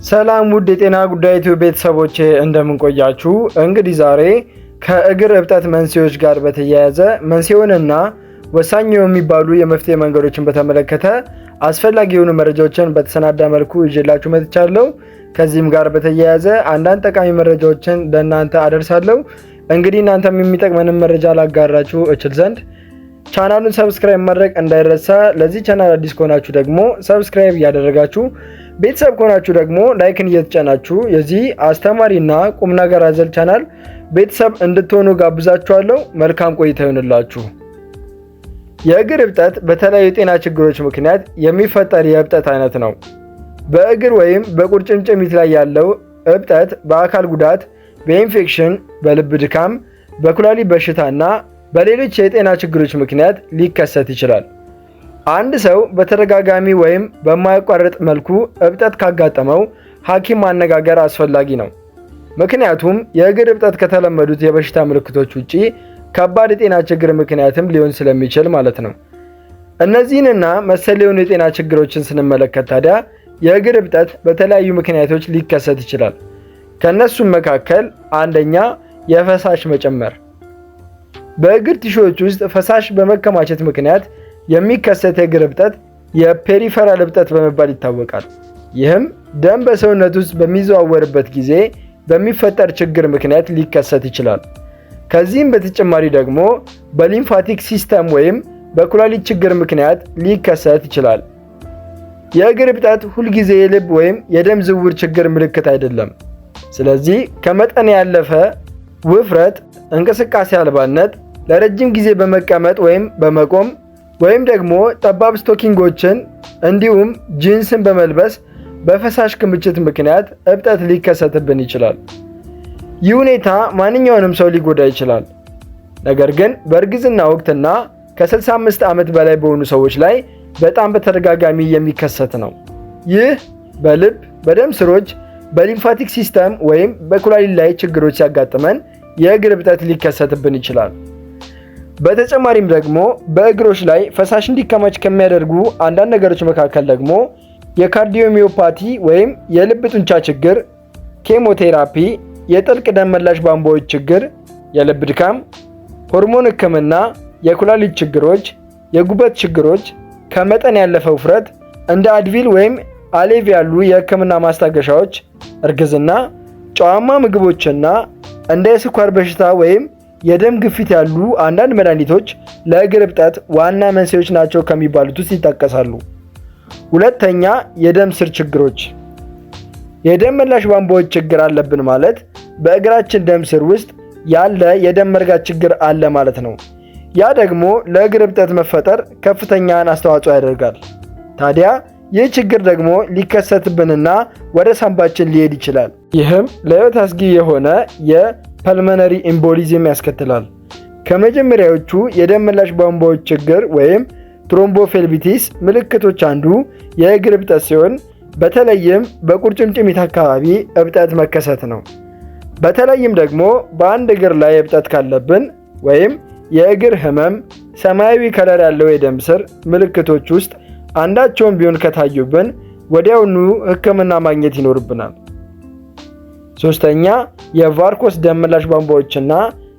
ሰላም ውድ የጤና ጉዳይ ዩቲዩብ ቤተሰቦቼ እንደምን ቆያችሁ? እንግዲህ ዛሬ ከእግር እብጠት መንስኤዎች ጋር በተያያዘ መንስኤውንና ወሳኝ የሚባሉ የመፍትሄ መንገዶችን በተመለከተ አስፈላጊ የሆኑ መረጃዎችን በተሰናዳ መልኩ ይዤላችሁ መጥቻለሁ። ከዚህም ጋር በተያያዘ አንዳንድ ጠቃሚ መረጃዎችን ለእናንተ አደርሳለሁ። እንግዲህ እናንተም የሚጠቅመንን መረጃ ላጋራችሁ እችል ዘንድ ቻናሉን ሰብስክራይብ ማድረግ እንዳይረሳ። ለዚህ ቻናል አዲስ ከሆናችሁ ደግሞ ሰብስክራይብ እያደረጋችሁ ቤተሰብ ከሆናችሁ ደግሞ ላይክን እየተጫናችሁ የዚህ አስተማሪና ቁም ነገር አዘል ቻናል ቤተሰብ እንድትሆኑ ጋብዛችኋለሁ። መልካም ቆይታ ይሁንላችሁ። የእግር እብጠት በተለያዩ የጤና ችግሮች ምክንያት የሚፈጠር የእብጠት አይነት ነው። በእግር ወይም በቁርጭምጭሚት ላይ ያለው እብጠት በአካል ጉዳት፣ በኢንፌክሽን፣ በልብ ድካም፣ በኩላሊት በሽታና በሌሎች የጤና ችግሮች ምክንያት ሊከሰት ይችላል። አንድ ሰው በተደጋጋሚ ወይም በማያቋርጥ መልኩ እብጠት ካጋጠመው ሐኪም ማነጋገር አስፈላጊ ነው። ምክንያቱም የእግር እብጠት ከተለመዱት የበሽታ ምልክቶች ውጪ ከባድ የጤና ችግር ምክንያትም ሊሆን ስለሚችል ማለት ነው። እነዚህንና መሰል የሆኑ የጤና ችግሮችን ስንመለከት ታዲያ የእግር እብጠት በተለያዩ ምክንያቶች ሊከሰት ይችላል። ከነሱም መካከል አንደኛ የፈሳሽ መጨመር። በእግር ቲሹዎች ውስጥ ፈሳሽ በመከማቸት ምክንያት የሚከሰት የእግር እብጠት የፔሪፈራል እብጠት በመባል ይታወቃል። ይህም ደም በሰውነት ውስጥ በሚዘዋወርበት ጊዜ በሚፈጠር ችግር ምክንያት ሊከሰት ይችላል። ከዚህም በተጨማሪ ደግሞ በሊምፋቲክ ሲስተም ወይም በኩላሊት ችግር ምክንያት ሊከሰት ይችላል። የእግር እብጠት ሁልጊዜ የልብ ወይም የደም ዝውውር ችግር ምልክት አይደለም። ስለዚህ ከመጠን ያለፈ ውፍረት፣ እንቅስቃሴ አልባነት፣ ለረጅም ጊዜ በመቀመጥ ወይም በመቆም ወይም ደግሞ ጠባብ ስቶኪንጎችን እንዲሁም ጂንስን በመልበስ በፈሳሽ ክምችት ምክንያት እብጠት ሊከሰትብን ይችላል። ይህ ሁኔታ ማንኛውንም ሰው ሊጎዳ ይችላል። ነገር ግን በእርግዝና ወቅትና ከ65 ዓመት በላይ በሆኑ ሰዎች ላይ በጣም በተደጋጋሚ የሚከሰት ነው። ይህ በልብ፣ በደም ስሮች፣ በሊምፋቲክ ሲስተም ወይም በኩላሊት ላይ ችግሮች ሲያጋጥመን የእግር እብጠት ሊከሰትብን ይችላል። በተጨማሪም ደግሞ በእግሮች ላይ ፈሳሽ እንዲከማች ከሚያደርጉ አንዳንድ ነገሮች መካከል ደግሞ የካርዲዮሚዮፓቲ ወይም የልብ ጡንቻ ችግር፣ ኬሞቴራፒ፣ የጥልቅ ደም መላሽ ቧንቧዎች ችግር፣ የልብ ድካም፣ ሆርሞን ሕክምና፣ የኩላሊት ችግሮች፣ የጉበት ችግሮች፣ ከመጠን ያለፈ ውፍረት፣ እንደ አድቪል ወይም አሌቭ ያሉ የሕክምና ማስታገሻዎች፣ እርግዝና፣ ጨዋማ ምግቦችና እንደ የስኳር በሽታ ወይም የደም ግፊት ያሉ አንዳንድ መድኃኒቶች ለእግር እብጠት ዋና መንስኤዎች ናቸው ከሚባሉት ውስጥ ይጠቀሳሉ። ሁለተኛ፣ የደም ስር ችግሮች። የደም መላሽ ቧንቧዎች ችግር አለብን ማለት በእግራችን ደም ስር ውስጥ ያለ የደም መርጋት ችግር አለ ማለት ነው። ያ ደግሞ ለእግር እብጠት መፈጠር ከፍተኛን አስተዋጽኦ ያደርጋል። ታዲያ ይህ ችግር ደግሞ ሊከሰትብንና ወደ ሳንባችን ሊሄድ ይችላል። ይህም ለሕይወት አስጊ የሆነ የፐልመነሪ ኤምቦሊዝም ያስከትላል። ከመጀመሪያዎቹ የደም መላሽ ቧንቧዎች ችግር ወይም ትሮምቦፌልቢቲስ ምልክቶች አንዱ የእግር እብጠት ሲሆን በተለይም በቁርጭምጭሚት አካባቢ እብጠት መከሰት ነው። በተለይም ደግሞ በአንድ እግር ላይ እብጠት ካለብን ወይም የእግር ህመም፣ ሰማያዊ ከለር ያለው የደም ስር ምልክቶች ውስጥ አንዳቸውም ቢሆን ከታዩብን ወዲያውኑ ሕክምና ማግኘት ይኖርብናል። ሶስተኛ፣ የቫርኮስ ደም መላሽ ቧንቧዎችና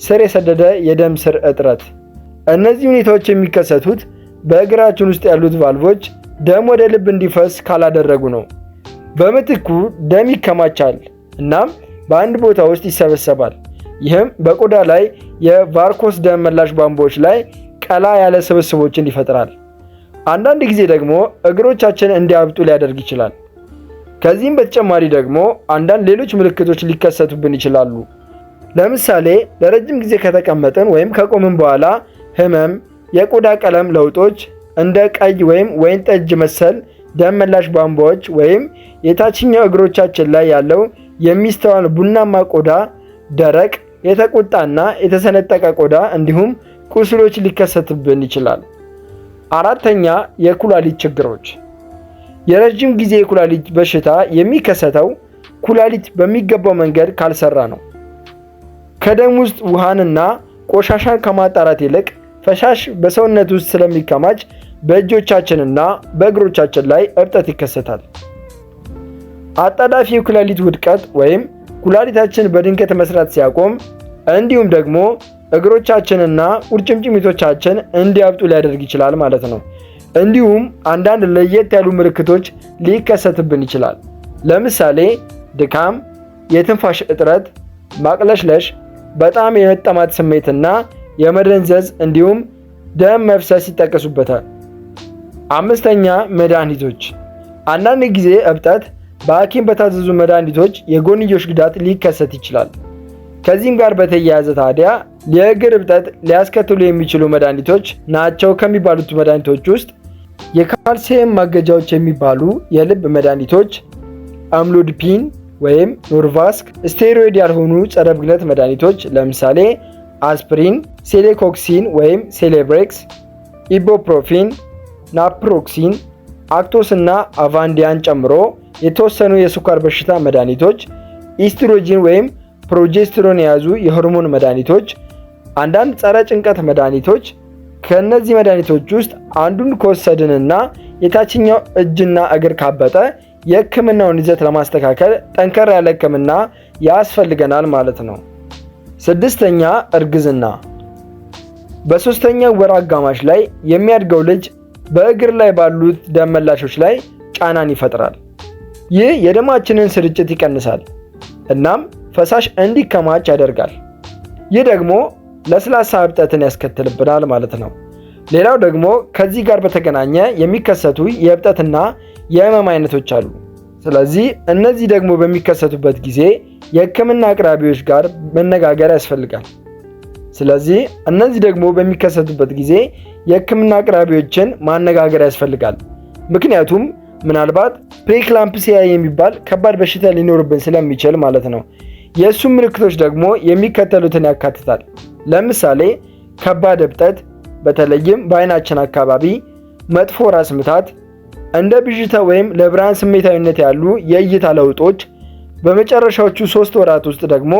ስር የሰደደ የደም ስር እጥረት። እነዚህ ሁኔታዎች የሚከሰቱት በእግራችን ውስጥ ያሉት ቫልቮች ደም ወደ ልብ እንዲፈስ ካላደረጉ ነው። በምትኩ ደም ይከማቻል እናም በአንድ ቦታ ውስጥ ይሰበሰባል። ይህም በቆዳ ላይ የቫርኮስ ደም መላሽ ቧንቧዎች ላይ ቀላ ያለ ስብስቦችን ይፈጥራል። አንዳንድ ጊዜ ደግሞ እግሮቻችን እንዲያብጡ ሊያደርግ ይችላል። ከዚህም በተጨማሪ ደግሞ አንዳንድ ሌሎች ምልክቶች ሊከሰቱብን ይችላሉ። ለምሳሌ ለረጅም ጊዜ ከተቀመጥን ወይም ከቆምን በኋላ ህመም፣ የቆዳ ቀለም ለውጦች፣ እንደ ቀይ ወይም ወይን ጠጅ መሰል ደም መላሽ ቧንቧዎች ወይም የታችኛው እግሮቻችን ላይ ያለው የሚስተዋል ቡናማ ቆዳ፣ ደረቅ፣ የተቆጣና የተሰነጠቀ ቆዳ እንዲሁም ቁስሎች ሊከሰትብን ይችላል። አራተኛ፣ የኩላሊት ችግሮች። የረጅም ጊዜ የኩላሊት በሽታ የሚከሰተው ኩላሊት በሚገባው መንገድ ካልሰራ ነው። ከደም ውስጥ ውሃንና ቆሻሻን ከማጣራት ይልቅ ፈሳሽ በሰውነት ውስጥ ስለሚከማች በእጆቻችንና በእግሮቻችን ላይ እብጠት ይከሰታል። አጣዳፊ የኩላሊት ውድቀት ወይም ኩላሊታችን በድንገት መስራት ሲያቆም፣ እንዲሁም ደግሞ እግሮቻችንና ቁርጭምጭሚቶቻችን እንዲያብጡ ሊያደርግ ይችላል ማለት ነው። እንዲሁም አንዳንድ ለየት ያሉ ምልክቶች ሊከሰትብን ይችላል። ለምሳሌ ድካም፣ የትንፋሽ እጥረት፣ ማቅለሽለሽ፣ በጣም የመጠማት ስሜትና የመደንዘዝ እንዲሁም ደም መፍሰስ ይጠቀሱበታል። አምስተኛ መድኃኒቶች። አንዳንድ ጊዜ እብጠት በሐኪም በታዘዙ መድኃኒቶች የጎንዮሽ ጉዳት ሊከሰት ይችላል። ከዚህም ጋር በተያያዘ ታዲያ የእግር እብጠት ሊያስከትሉ የሚችሉ መድኃኒቶች ናቸው ከሚባሉት መድኃኒቶች ውስጥ የካልሲየም ማገጃዎች የሚባሉ የልብ መድኃኒቶች፣ አምሎድፒን ወይም ኖርቫስክ፣ ስቴሮይድ ያልሆኑ ጸረ ብግነት መድኃኒቶች ለምሳሌ አስፕሪን፣ ሴሌኮክሲን ወይም ሴሌብሬክስ፣ ኢቦፕሮፊን፣ ናፕሮክሲን፣ አክቶስ እና አቫንዲያን ጨምሮ የተወሰኑ የስኳር በሽታ መድኃኒቶች፣ ኢስትሮጂን ወይም ፕሮጀስትሮን የያዙ የሆርሞን መድኃኒቶች፣ አንዳንድ ጸረ ጭንቀት መድኃኒቶች። ከእነዚህ መድኃኒቶች ውስጥ አንዱን ከወሰድንና የታችኛው እጅና እግር ካበጠ የሕክምናውን ይዘት ለማስተካከል ጠንከር ያለ ሕክምና ያስፈልገናል ማለት ነው። ስድስተኛ እርግዝና። በሶስተኛው ወር አጋማሽ ላይ የሚያድገው ልጅ በእግር ላይ ባሉት ደም መላሾች ላይ ጫናን ይፈጥራል። ይህ የደማችንን ስርጭት ይቀንሳል እናም ፈሳሽ እንዲከማች ያደርጋል። ይህ ደግሞ ለስላሳ እብጠትን ያስከትልብናል ማለት ነው። ሌላው ደግሞ ከዚህ ጋር በተገናኘ የሚከሰቱ የእብጠትና የህመም አይነቶች አሉ። ስለዚህ እነዚህ ደግሞ በሚከሰቱበት ጊዜ የህክምና አቅራቢዎች ጋር መነጋገር ያስፈልጋል። ስለዚህ እነዚህ ደግሞ በሚከሰቱበት ጊዜ የህክምና አቅራቢዎችን ማነጋገር ያስፈልጋል። ምክንያቱም ምናልባት ፕሬክላምፕሲያ የሚባል ከባድ በሽታ ሊኖርብን ስለሚችል ማለት ነው። የእሱም ምልክቶች ደግሞ የሚከተሉትን ያካትታል። ለምሳሌ ከባድ እብጠት፣ በተለይም በአይናችን አካባቢ፣ መጥፎ ራስ ምታት፣ እንደ ብዥታ ወይም ለብርሃን ስሜታዊነት ያሉ የእይታ ለውጦች፣ በመጨረሻዎቹ 3 ወራት ውስጥ ደግሞ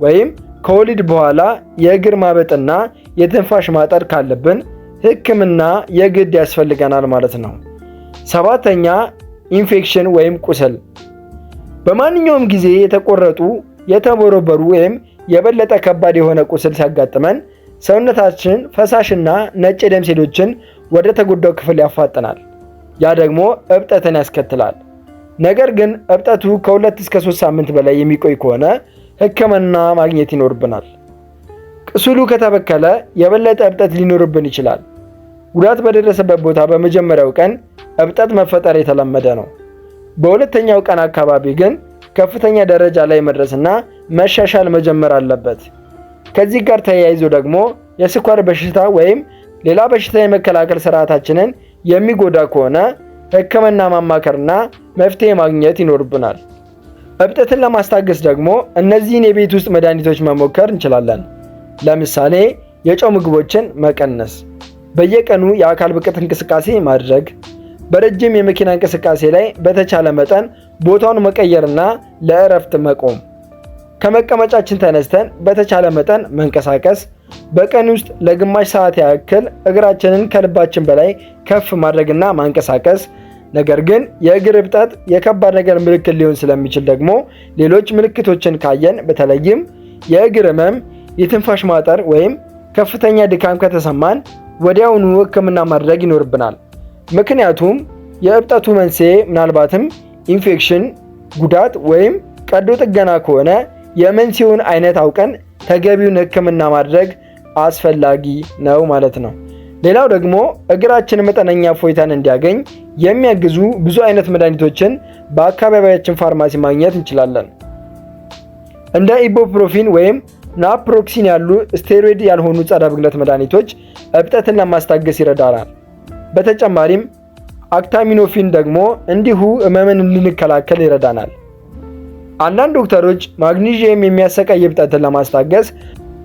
ወይም ከወሊድ በኋላ የእግር ማበጥና የትንፋሽ ማጠር ካለብን ህክምና የግድ ያስፈልገናል ማለት ነው። ሰባተኛ ኢንፌክሽን ወይም ቁስል። በማንኛውም ጊዜ የተቆረጡ፣ የተቦረበሩ ወይም የበለጠ ከባድ የሆነ ቁስል ሲያጋጥመን ሰውነታችን ፈሳሽና ነጭ የደም ሴሎችን ወደ ተጎዳው ክፍል ያፋጥናል። ያ ደግሞ እብጠትን ያስከትላል። ነገር ግን እብጠቱ ከ2 እስከ 3 ሳምንት በላይ የሚቆይ ከሆነ ህክምና ማግኘት ይኖርብናል። ቁስሉ ከተበከለ የበለጠ እብጠት ሊኖርብን ይችላል። ጉዳት በደረሰበት ቦታ በመጀመሪያው ቀን እብጠት መፈጠር የተለመደ ነው። በሁለተኛው ቀን አካባቢ ግን ከፍተኛ ደረጃ ላይ መድረስና መሻሻል መጀመር አለበት። ከዚህ ጋር ተያይዞ ደግሞ የስኳር በሽታ ወይም ሌላ በሽታ የመከላከል ስርዓታችንን የሚጎዳ ከሆነ ህክምና ማማከርና መፍትሄ ማግኘት ይኖርብናል። እብጠትን ለማስታገስ ደግሞ እነዚህን የቤት ውስጥ መድኃኒቶች መሞከር እንችላለን። ለምሳሌ የጨው ምግቦችን መቀነስ፣ በየቀኑ የአካል ብቃት እንቅስቃሴ ማድረግ፣ በረጅም የመኪና እንቅስቃሴ ላይ በተቻለ መጠን ቦታውን መቀየርና ለእረፍት መቆም፣ ከመቀመጫችን ተነስተን በተቻለ መጠን መንቀሳቀስ፣ በቀን ውስጥ ለግማሽ ሰዓት ያክል እግራችንን ከልባችን በላይ ከፍ ማድረግና ማንቀሳቀስ። ነገር ግን የእግር እብጠት የከባድ ነገር ምልክት ሊሆን ስለሚችል ደግሞ ሌሎች ምልክቶችን ካየን በተለይም የእግር ህመም፣ የትንፋሽ ማጠር ወይም ከፍተኛ ድካም ከተሰማን ወዲያውኑ ህክምና ማድረግ ይኖርብናል። ምክንያቱም የእብጠቱ መንስኤ ምናልባትም ኢንፌክሽን፣ ጉዳት ወይም ቀዶ ጥገና ከሆነ የመንስኤውን አይነት አውቀን ተገቢውን ህክምና ማድረግ አስፈላጊ ነው ማለት ነው። ሌላው ደግሞ እግራችን መጠነኛ እፎይታን እንዲያገኝ የሚያግዙ ብዙ አይነት መድኃኒቶችን በአካባቢያችን ፋርማሲ ማግኘት እንችላለን። እንደ ኢቦፕሮፊን ወይም ናፕሮክሲን ያሉ ስቴሮይድ ያልሆኑ ጸረ ብግነት መድኃኒቶች እብጠትን ለማስታገስ ይረዳናል። በተጨማሪም አክታሚኖፊን ደግሞ እንዲሁ ህመምን እንድንከላከል ይረዳናል። አንዳንድ ዶክተሮች ማግኒዥየም የሚያሰቃይ እብጠትን ለማስታገስ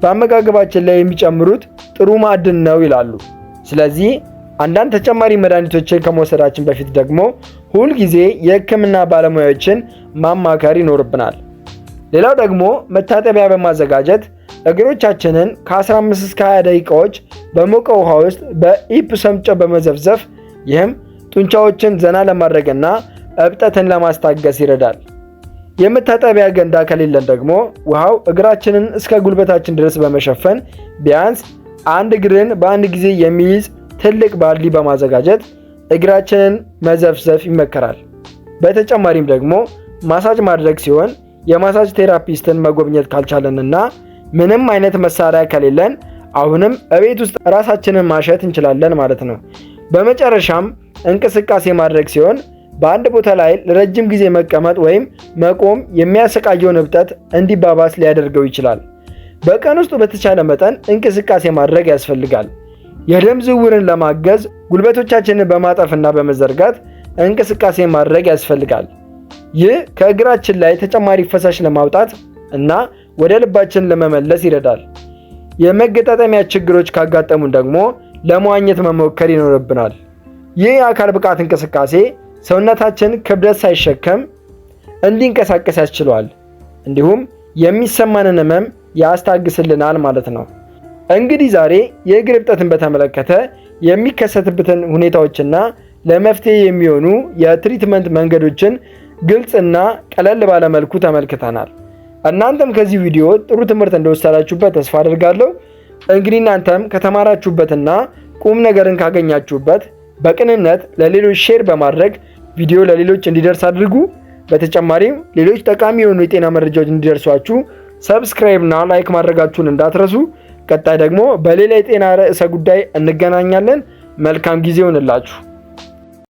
በአመጋገባችን ላይ የሚጨምሩት ጥሩ ማዕድን ነው ይላሉ። ስለዚህ አንዳንድ ተጨማሪ መድኃኒቶችን ከመውሰዳችን በፊት ደግሞ ሁል ጊዜ የህክምና ባለሙያዎችን ማማከር ይኖርብናል። ሌላው ደግሞ መታጠቢያ በማዘጋጀት እግሮቻችንን ከ15 እስከ 20 ደቂቃዎች በሞቀ ውሃ ውስጥ በኢፕሰም ጨው በመዘፍዘፍ ይህም ጡንቻዎችን ዘና ለማድረግና እብጠትን ለማስታገስ ይረዳል። የመታጠቢያ ገንዳ ከሌለን ደግሞ ውሃው እግራችንን እስከ ጉልበታችን ድረስ በመሸፈን ቢያንስ አንድ እግርን በአንድ ጊዜ የሚይዝ ትልቅ ባልዲ በማዘጋጀት እግራችንን መዘፍዘፍ ይመከራል። በተጨማሪም ደግሞ ማሳጅ ማድረግ ሲሆን የማሳጅ ቴራፒስትን መጎብኘት ካልቻለንና ምንም አይነት መሳሪያ ከሌለን አሁንም እቤት ውስጥ ራሳችንን ማሸት እንችላለን ማለት ነው። በመጨረሻም እንቅስቃሴ ማድረግ ሲሆን በአንድ ቦታ ላይ ለረጅም ጊዜ መቀመጥ ወይም መቆም የሚያሰቃየውን እብጠት እንዲባባስ ሊያደርገው ይችላል። በቀን ውስጥ በተቻለ መጠን እንቅስቃሴ ማድረግ ያስፈልጋል። የደም ዝውውርን ለማገዝ ጉልበቶቻችንን በማጠፍና በመዘርጋት እንቅስቃሴ ማድረግ ያስፈልጋል። ይህ ከእግራችን ላይ ተጨማሪ ፈሳሽ ለማውጣት እና ወደ ልባችን ለመመለስ ይረዳል። የመገጣጠሚያ ችግሮች ካጋጠሙን ደግሞ ለመዋኘት መሞከር ይኖርብናል። ይህ የአካል ብቃት እንቅስቃሴ ሰውነታችን ክብደት ሳይሸከም እንዲንቀሳቀስ ያስችለዋል። እንዲሁም የሚሰማንን ህመም ያስታግስልናል ማለት ነው። እንግዲህ ዛሬ የእግር እብጠትን በተመለከተ የሚከሰትበትን ሁኔታዎችና ለመፍትሄ የሚሆኑ የትሪትመንት መንገዶችን ግልጽና ቀለል ባለ መልኩ ተመልክተናል። እናንተም ከዚህ ቪዲዮ ጥሩ ትምህርት እንደወሰዳችሁበት ተስፋ አድርጋለሁ። እንግዲህ እናንተም ከተማራችሁበትና ቁም ነገርን ካገኛችሁበት በቅንነት ለሌሎች ሼር በማድረግ ቪዲዮ ለሌሎች እንዲደርስ አድርጉ። በተጨማሪም ሌሎች ጠቃሚ የሆኑ የጤና መረጃዎች እንዲደርሷችሁ ሰብስክራይብ እና ላይክ ማድረጋችሁን እንዳትረሱ። ቀጣይ ደግሞ በሌላ የጤና ርዕሰ ጉዳይ እንገናኛለን። መልካም ጊዜ ይሁንላችሁ።